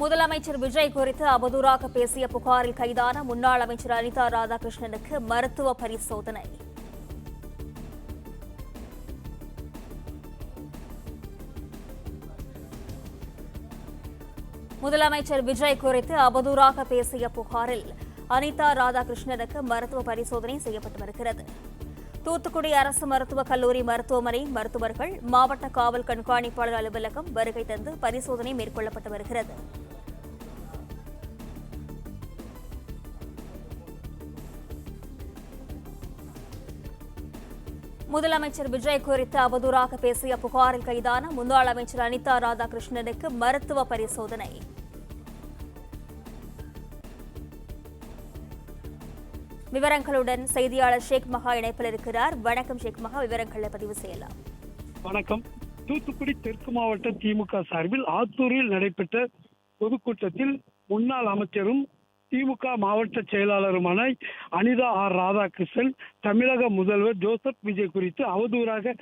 முதலமைச்சர் விஜய் குறித்து அவதூறாக பேசிய புகாரில் கைதான முன்னாள் அமைச்சர் அனிதா ராதாகிருஷ்ணனுக்கு மருத்துவ பரிசோதனை. முதலமைச்சர் விஜய் குறித்து அவதூறாக பேசிய புகாரில் அனிதா ராதாகிருஷ்ணனுக்கு மருத்துவ பரிசோதனை செய்யப்பட்டு வருகிறது. தூத்துக்குடி அரசு மருத்துவக் கல்லூரி மருத்துவமனை மருத்துவர்கள், மாவட்ட காவல் கண்காணிப்பாளர் அலுவலகம் வருகை தந்து பரிசோதனை மேற்கொள்ளப்பட்டு வருகிறது. முதலமைச்சர் விஜய் குறித்து அவதூறாக பேசிய புகாரில் கைதான முன்னாள் அமைச்சர் அனிதா ராதாகிருஷ்ணனுக்கு மருத்துவ பரிசோதனை. விவரங்களுடன் செய்தியாளர் ஷேக் மகா இணைப்பில் இருக்கிறார். வணக்கம் ஷேக் மகா, விவரங்களை பதிவு செய்யலாம். வணக்கம். தூத்துக்குடி தெற்கு மாவட்ட திமுக சார்பில் ஆத்தூரில் நடைபெற்ற பொதுக்கூட்டத்தில் முன்னாள் அமைச்சரும் திமுக மாவட்ட செயலாளருமான அனிதா ராதாகிருஷ்ணன் தமிழக முதல்வர் ஜோசப் விஜய் குறித்து அவதூறாக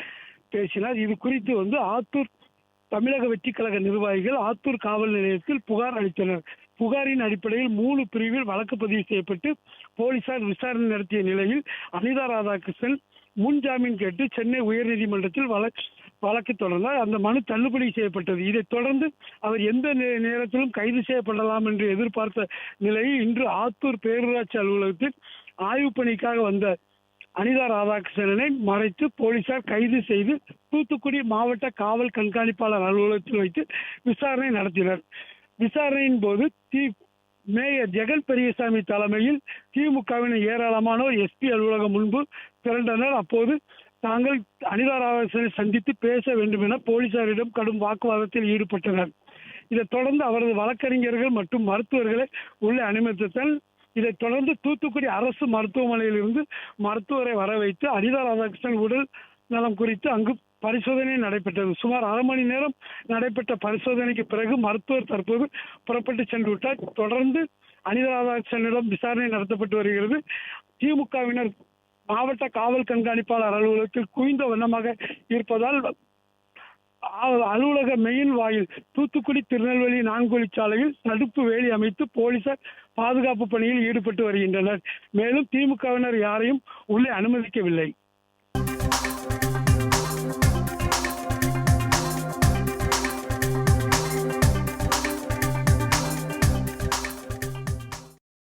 பேசினார். இது குறித்து ஆத்தூர் தமிழக வெற்றிக் கழக நிர்வாகிகள் ஆத்தூர் காவல் நிலையத்தில் புகார் அளித்தனர். புகாரின் அடிப்படையில் 3 பிரிவில் வழக்கு பதிவு செய்யப்பட்டு போலீசார் விசாரணை நடத்திய நிலையில் அனிதா ராதாகிருஷ்ணன் முன்ஜாமீன் கேட்டு சென்னை உயர்நீதிமன்றத்தில் வழக்கு தொடர்ந்தார். அந்த மனு தள்ளுபடி செய்யப்பட்டது. இதைத் தொடர்ந்து அவர் எந்த நேரத்திலும் கைது செய்யப்படலாம் என்று எதிர்பார்த்த நிலையில் இன்று ஆத்தூர் பேரூராட்சி அலுவலகத்தில் ஆய்வு பணிக்காக வந்த அனிதா ராதாகிருஷ்ணனை மறைத்து போலீசார் கைது செய்து தூத்துக்குடி மாவட்ட காவல் கண்காணிப்பாளர் அலுவலகத்தில் வைத்து விசாரணை நடத்தினர். விசாரணையின் போது மேயர் ஜெகன் பெரியசாமி தலைமையில் திமுகவினர் ஏராளமானோர் எஸ்பி அலுவலகம் முன்பு திரண்டனர். அப்போது தாங்கள் அனிதா ராதாகிருஷ்ணனை சந்தித்து பேச வேண்டும் என போலீசாரிடம் கடும் வாக்குவாதத்தில் ஈடுபட்டனர். இதைத் தொடர்ந்து அவரது வழக்கறிஞர்கள் மற்றும் மருத்துவர்களை உள்ளே அனுமதித்தனர். இதைத் தொடர்ந்து தூத்துக்குடி அரசு மருத்துவமனையில் இருந்து மருத்துவரை வர வைத்து அனிதா ராதாகிருஷ்ணன் உடல் நலம் குறித்து அங்கு பரிசோதனை நடைபெற்றது. சுமார் அரை மணி நேரம் நடைபெற்ற பரிசோதனைக்கு பிறகு மருத்துவர் தற்போது புறப்பட்டு சென்று விட்டார். தொடர்ந்து அனிதா ராதாகிருஷ்ணனிடம் விசாரணை நடத்தப்பட்டு வருகிறது. திமுகவினர் மாவட்ட காவல் கண்காணிப்பாளர் அலுவலகத்தில் குவிந்த வண்ணமாக இருப்பதால் அலுவலக மெயின் வாயில் தூத்துக்குடி திருநெல்வேலி நான்குவழி சாலையில் தடுப்பு வேலி அமைத்து போலீசார் பாதுகாப்பு பணியில் ஈடுபட்டு வருகின்றனர். மேலும் திமுகவினர் யாரையும் உள்ளே அனுமதிக்கவில்லை.